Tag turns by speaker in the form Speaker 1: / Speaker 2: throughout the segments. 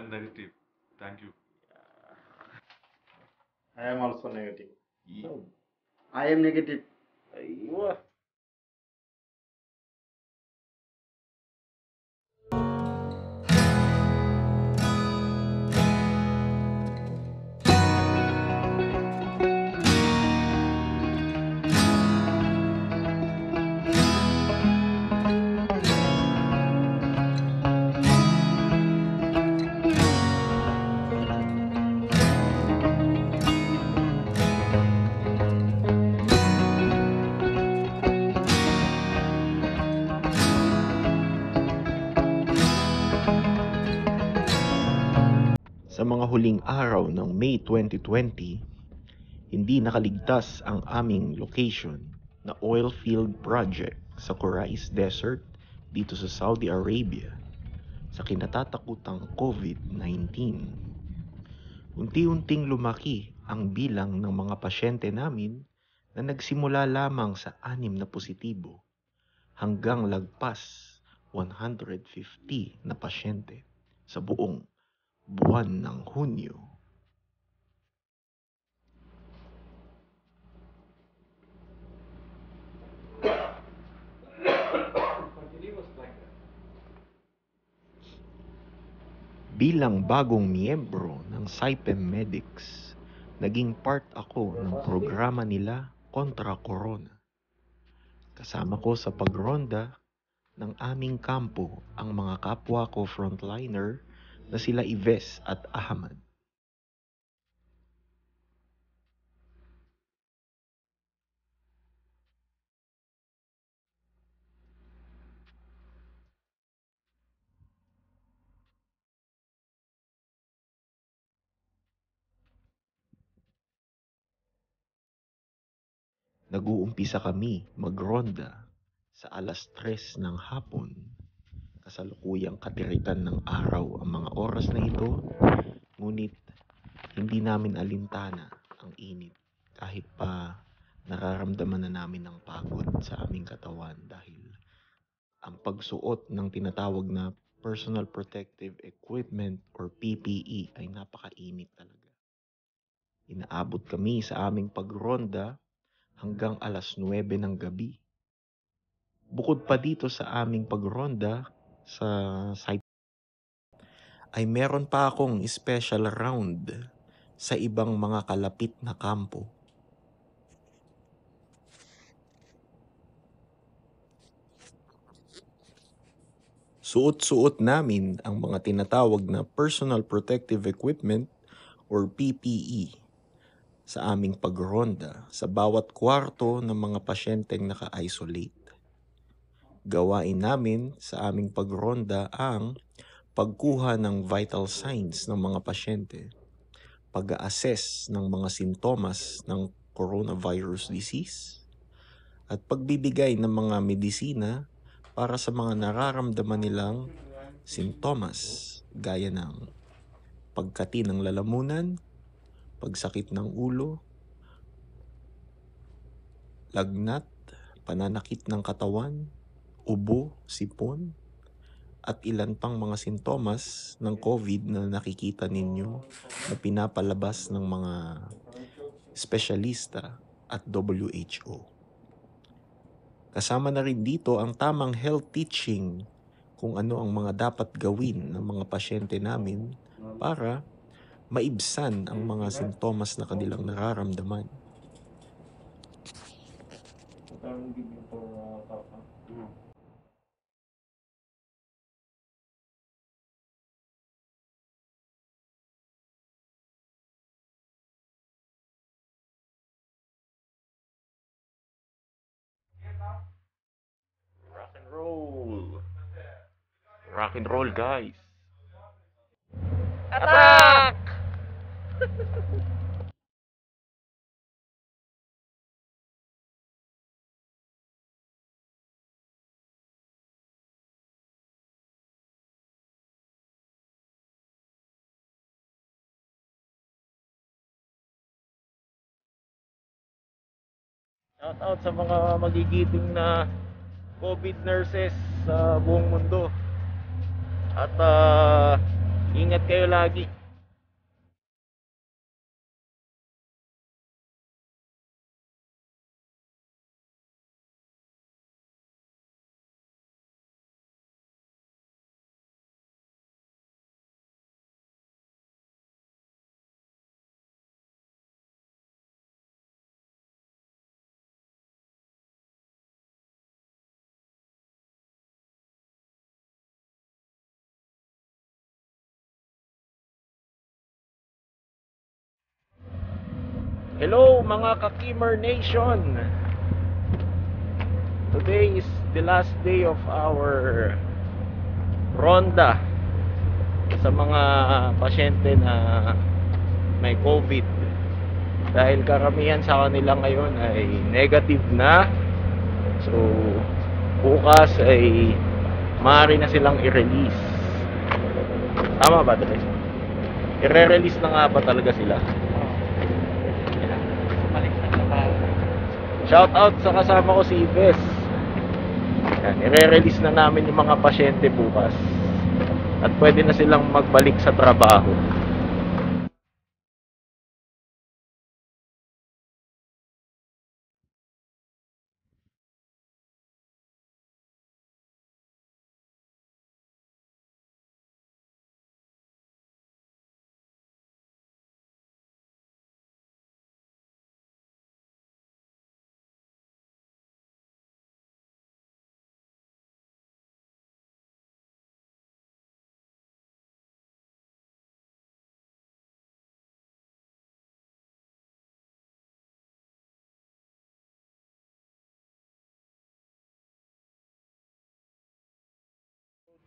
Speaker 1: am negative. Thank you.
Speaker 2: I am also negative.
Speaker 1: Yeah.
Speaker 3: I am negative.
Speaker 2: Aywa.
Speaker 4: Sa mga huling araw ng May 2020, hindi nakaligtas ang aming location na oil field project sa Corais Desert dito sa Saudi Arabia sa kinatatakutang COVID-19. Unti-unting lumaki ang bilang ng mga pasyente namin na nagsimula lamang sa 6 na positibo hanggang lagpas 150 na pasyente sa buong buwan ng Hunyo. Bilang bagong miyembro ng Saipem Medics, naging part ako ng programa nila kontra corona. Kasama ko sa pagronda ng aming kampo ang mga kapwa ko frontliner na sila Ives at Ahmad. Nag-uumpisa kami magronda sa 3:00 ng hapon. Kasalukuyang katirikan ng araw ang mga oras na ito, ngunit hindi namin alintana ang init kahit pa nararamdaman na namin ang pagod sa aming katawan dahil ang pagsuot ng tinatawag na personal protective equipment or PPE ay napakainit talaga. Inaabot kami sa aming pagronda hanggang 9:00 ng gabi. Bukod pa dito sa aming pagronda sa site, ay meron pa akong special round sa ibang mga kalapit na kampo. Suot-suot namin ang mga tinatawag na personal protective equipment or PPE sa aming pagronda sa bawat kwarto ng mga pasyenteng naka-isolate. Gawain namin sa aming pagronda ang pagkuha ng vital signs ng mga pasyente, pag-assess ng mga sintomas ng coronavirus disease, at pagbibigay ng mga medisina para sa mga nararamdaman nilang sintomas gaya ng pagkati ng lalamunan, pagsakit ng ulo, lagnat, pananakit ng katawan, ubo, sipon, at ilan pang mga sintomas ng COVID na nakikita ninyo na pinapalabas ng mga espesyalista at WHO. Kasama na rin dito ang tamang health teaching kung ano ang mga dapat gawin ng mga pasyente namin para maibsan ang mga sintomas na kanilang nararamdaman. Rock and roll! Rock and roll, guys!
Speaker 2: Attack! Shout out sa mga magigiting na COVID nurses sa buong mundo. At Ingat kayo lagi. Hello mga Kakimer Nation. Today is the last day of our ronda sa mga pasyente na may COVID. Dahil karamihan sa kanila ngayon ay negative na. So bukas ay maaari na silang i-release. Tama ba, Dres? I-release na nga ba talaga sila? Shout out sa kasama ko si Ives. Yan, i-release na namin yung mga pasyente bukas. At pwede na silang magbalik sa trabaho.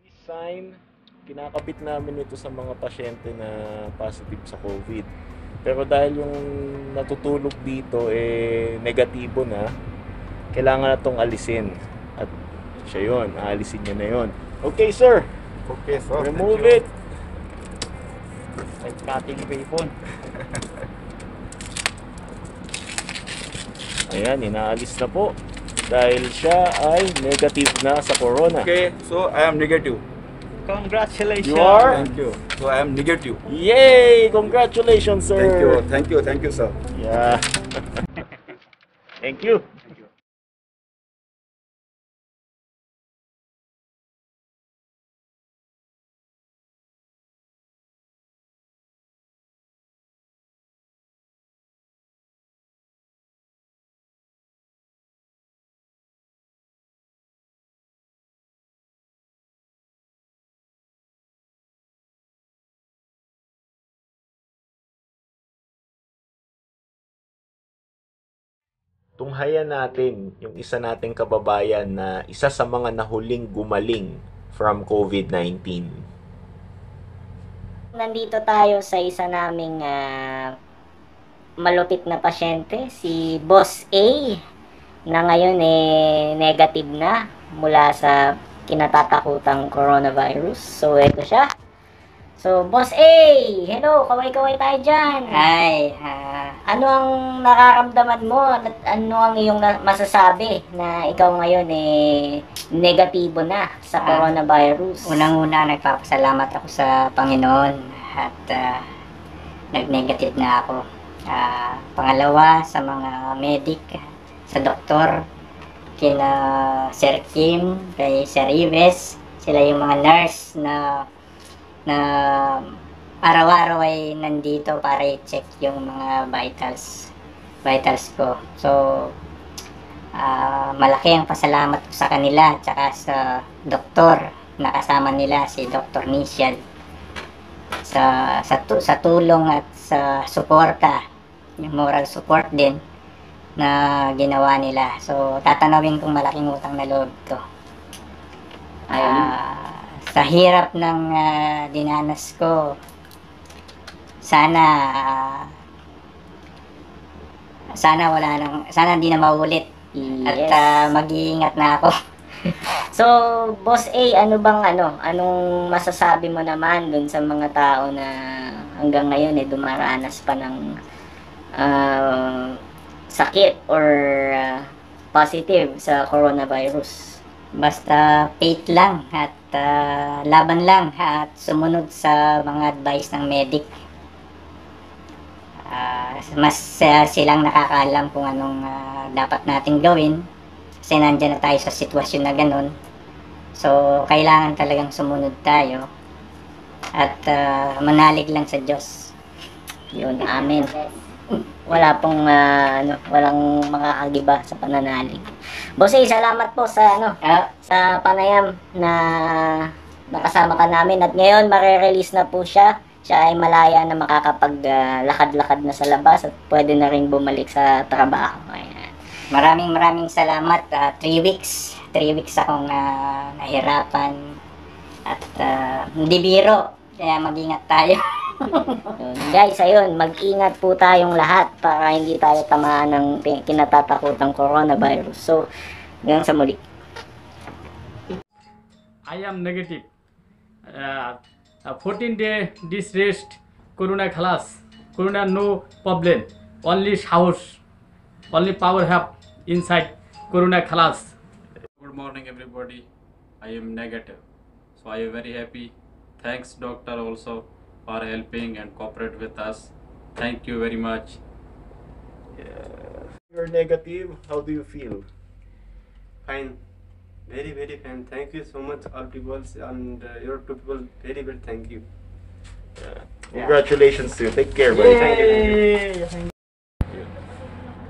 Speaker 2: This sign, kinakabit namin ito sa mga pasyente na positive sa COVID. Pero dahil yung natutulog dito negatibo na, kailangan na itong alisin. At siya yun, aalisin niya na yun. Okay sir,
Speaker 3: Okay, sir.
Speaker 2: remove
Speaker 3: Thank
Speaker 2: it.
Speaker 3: you. Like cutting paper.
Speaker 2: Ayan, inaalis na po. Dahil siya ay negative na sa corona.
Speaker 3: Okay, so I am negative.
Speaker 2: Congratulations! You are?
Speaker 3: Thank you. So I am negative.
Speaker 2: Yay! Congratulations, sir!
Speaker 3: Thank you, sir.
Speaker 2: Yeah. Thank you. Tunghayan natin yung isa nating kababayan na isa sa mga nahuling gumaling from COVID-19.
Speaker 5: Nandito tayo sa isa naming malupit na pasyente, si Boss A, na ngayon negative na mula sa kinatatakutang coronavirus. So, ito siya. So, Boss A, hello, kaway-kaway tayo dyan.
Speaker 6: Ay,
Speaker 5: Ano ang nakaramdaman mo at ano ang iyong masasabi na ikaw ngayon negatibo na sa coronavirus?
Speaker 6: unang-una nagpapasalamat ako sa Panginoon at nag-negative na ako. Pangalawa, sa mga medic, sa doktor, kina Sir Kim, kay Sir Ives, sila yung mga nurse na araw-araw ay nandito para i-check yung mga vitals ko. So, malaki ang pasalamat ko sa kanila tsaka sa doktor na kasama nila, si Dr. Nisian, sa tulong at sa suporta, yung moral support din na ginawa nila. So, tatanawin kong malaking utang na loob to. Sa hirap ng dinanas ko, sana hindi na maulit.
Speaker 5: Yes.
Speaker 6: At mag-iingat na ako.
Speaker 5: So, Boss A, anong masasabi mo naman dun sa mga tao na hanggang ngayon dumaranas pa ng sakit or positive sa coronavirus?
Speaker 6: Basta faith lang at laban lang at sumunod sa mga advice ng medic. Mas silang nakakaalam kung anong dapat nating gawin kasi nandyan na tayo sa sitwasyon na ganun. So, kailangan talagang sumunod tayo at manalig lang sa Diyos.
Speaker 5: Yun, amen. Wala pong walang makakagiba sa pananalig. Boss A, salamat po sa sa panayam na nakasama ka namin at ngayon mare-release na po siya. Siya ay malaya na makakapag-lakad-lakad na sa labas at pwede na rin bumalik sa trabaho. Ayan.
Speaker 6: Maraming salamat. 3 weeks. 3 weeks akong nahirapan at hindi biro. Kaya mag-ingat tayo.
Speaker 5: Yun. Guys, ayun, mag-ingat po tayong lahat para hindi tayo tamaan ng kinatatakutang coronavirus. So, hanggang sa muli.
Speaker 7: I am negative. 14 day this rest. Corona khalas. Corona no problem. Only house. Only power have inside. Corona khalas.
Speaker 8: Good morning everybody. I am negative. So I am very happy. Thanks doctor also for helping and cooperate with us. Thank you very much.
Speaker 4: You're negative, how do you feel?
Speaker 9: Fine, very fine. Thank you so much all people and your two people very thank you.
Speaker 4: Congratulations to you. Take care, buddy. Thank you.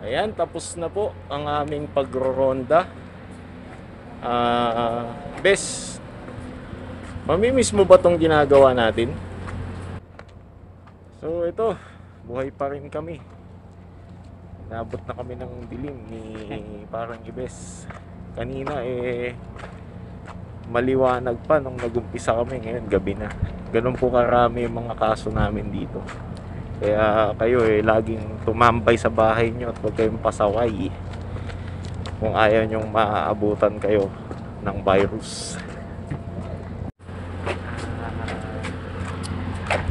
Speaker 4: Ayan, tapos na po ang aming pagro-ronda. Bes, mamimiss mo ba tong ginagawa natin? So ito, buhay pa rin kami. Nabot na kami ng dilim ni parang Ibes. Kanina maliwanag pa nung nagumpisa kami, ngayon gabi na. Ganun po karami yung mga kaso namin dito. Kaya kayo laging tumambay sa bahay nyo at huwag kayong pasaway kung ayaw nyong maaabutan kayo ng virus.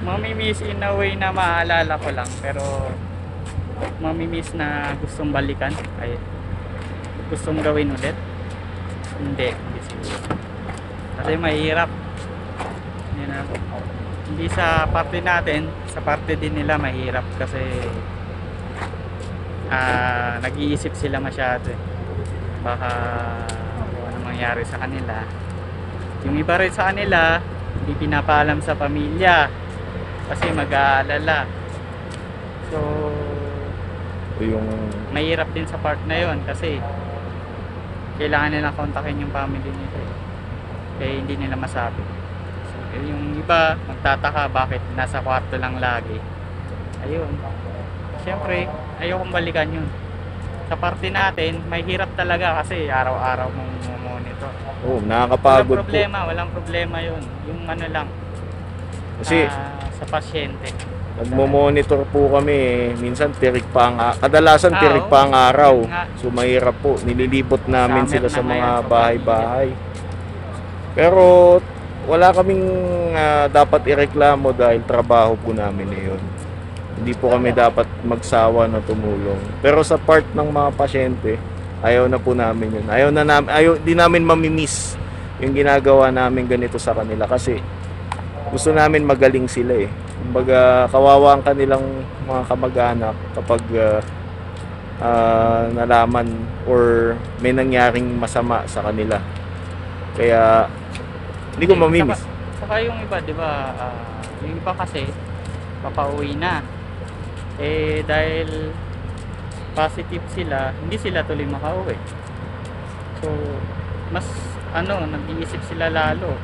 Speaker 10: Mamimiss in a way na maalala ko lang, pero mamimiss na gustong balikan, ay gustong gawin ulit, hindi siguro kasi mahirap yun na. Hindi sa parte natin, sa parte din nila mahirap kasi nag-iisip sila masyado baka kung ano mangyari sa kanila. Yung iba rin sa kanila hindi pinapaalam sa pamilya kasi mag-aalala. So
Speaker 4: yung
Speaker 10: mahirap din sa part na yon kasi kailangan nila kontakin yung family nila kaya hindi nila masabi. So yung iba magtataka bakit nasa kwarto lang lagi. Ayun, syempre ayokong balikan yun. Sa parte natin mahirap talaga kasi araw-araw mong monitor.
Speaker 4: Nakakapagod
Speaker 10: walang problema yun. Yung ano lang
Speaker 4: kasi
Speaker 10: sa pasyente.
Speaker 4: Nagmo-monitor po kami, minsan kadalasan tirik pa ang araw. So mahirap po, nililibot namin sila sa mga bahay-bahay. Pero wala kaming dapat ireklamo dahil trabaho po namin yun. Hindi po kami dapat magsawa na tumulong. Pero sa part ng mga pasyente, ayaw na po namin yun. Ayaw di namin mamimiss yung ginagawa namin ganito sa kanila kasi gusto namin magaling sila Kumbaga kawawa ang kanilang mga kamag-anak kapag nalaman or may nangyaring masama sa kanila. Kaya hindi ko mamimiss.
Speaker 10: Saka yung iba, di ba, yung iba kasi papauwi na. Dahil positive sila, hindi sila tuloy makauwi. So, mas nag-iisip sila lalo.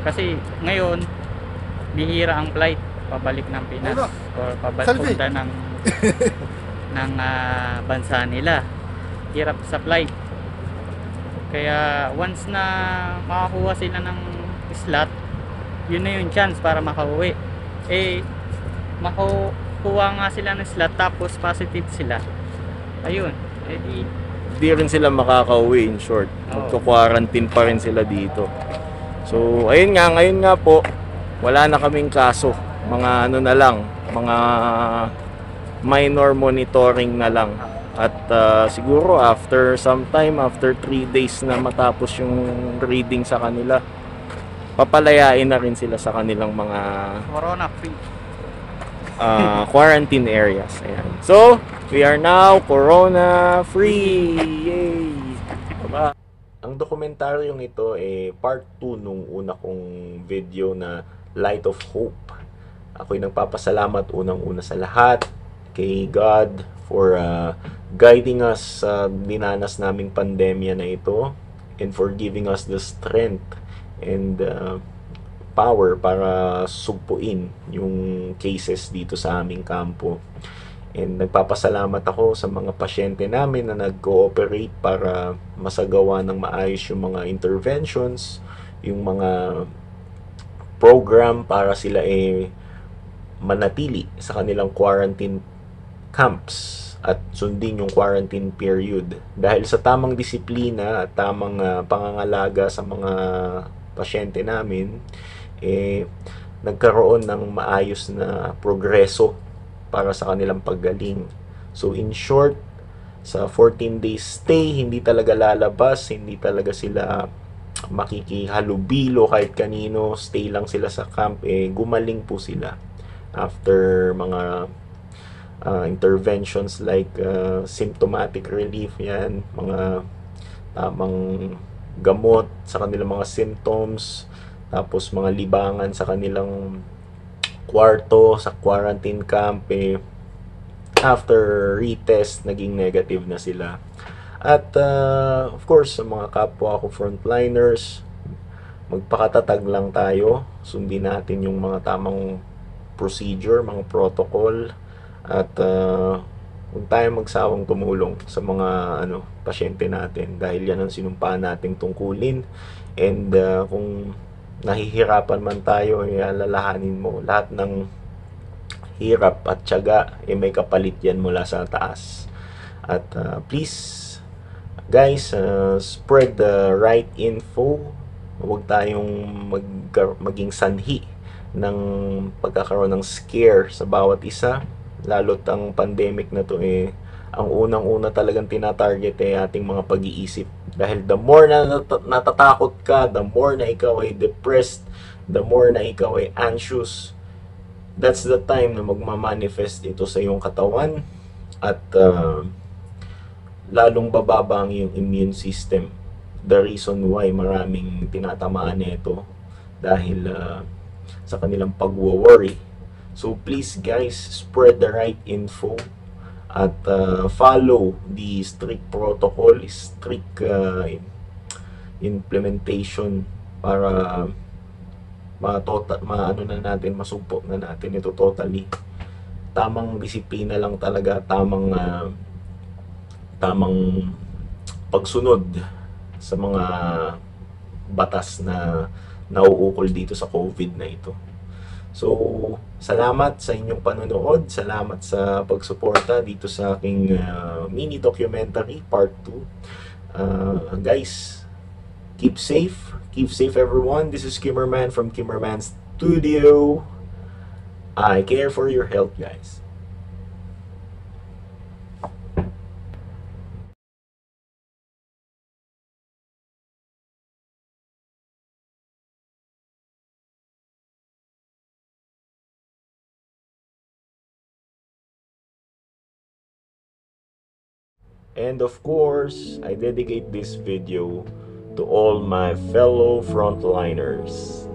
Speaker 10: Kasi ngayon bihira ang flight pabalik ng Pinas or pabalik ng bansa nila. Hirap sa flight. Kaya once na makakuha sila ng slot, yun na yung chance para makauwi. Makukuha nga sila ng slot tapos positive sila. Ayun.
Speaker 4: Hindi rin sila makakauwi in short. Magko-quarantine pa rin sila dito. So, ngayon nga po, wala na kaming kaso. Mga na lang, mga minor monitoring na lang.
Speaker 2: At siguro after some time, after 3 days na matapos yung reading sa kanila, papalayain na rin sila sa kanilang mga
Speaker 10: Corona free.
Speaker 2: quarantine areas. Ayan. So, we are now corona free. Yay! Bye-bye.
Speaker 4: Ang dokumentaryong ito part 2 nung una kong video na Light of Hope. Ako'y nagpapasalamat unang-una sa lahat kay God for guiding us sa dinanas naming pandemya na ito, and for giving us the strength and power para sugpuin yung cases dito sa aming kampo. And nagpapasalamat ako sa mga pasyente namin na nag-cooperate para masagawa ng maayos yung mga interventions, yung mga program para sila manatili sa kanilang quarantine camps at sundin yung quarantine period. Dahil sa tamang disiplina at tamang pangangalaga sa mga pasyente namin, nagkaroon ng maayos na progreso para sa kanilang paggaling. So in short, sa 14 days stay, hindi talaga lalabas, hindi talaga sila makikihalubilo kahit kanino, stay lang sila sa camp, gumaling po sila after mga interventions like symptomatic relief, yan, mga tamang gamot sa kanilang mga symptoms, tapos mga libangan sa kanilang kwarto sa quarantine camp, after retest naging negative na sila. At of course sa mga kapwa ko frontliners, magpakatatag lang tayo, sundin natin yung mga tamang procedure, mga protocol, at huwag tayong magsawang tumulong sa mga pasyente natin, dahil yan ang sinumpaan nating tungkulin. And kung nahihirapan man tayo, alalahanin mo lahat ng hirap at tiyaga, may kapalit yan mula sa taas. At please guys, spread the right info. Huwag tayong maging sanhi ng pagkakaroon ng scare sa bawat isa, lalo't ang pandemic na to ang unang-una talagang tinatarget ating mga pag-iisip. Dahil the more na natatakot ka, the more na ikaw ay depressed, the more na ikaw ay anxious, that's the time na magmamanifest ito sa iyong katawan, at lalong bababa ang iyong immune system. The reason why maraming tinatamaan nito dahil sa kanilang pagwo-worry. So please guys, spread the right info at follow the strict protocol, strict implementation para masugpo na natin ito totally. Tamang disiplina lang talaga, tamang pagsunod sa mga batas na nauukol dito sa COVID na ito. So, salamat sa inyong panonood, salamat sa pagsuporta dito sa aking mini documentary part 2. Guys, keep safe everyone. This is Kimmerman from Kimmerman Studio. I care for your health, guys. And of course, I dedicate this video to all my fellow frontliners.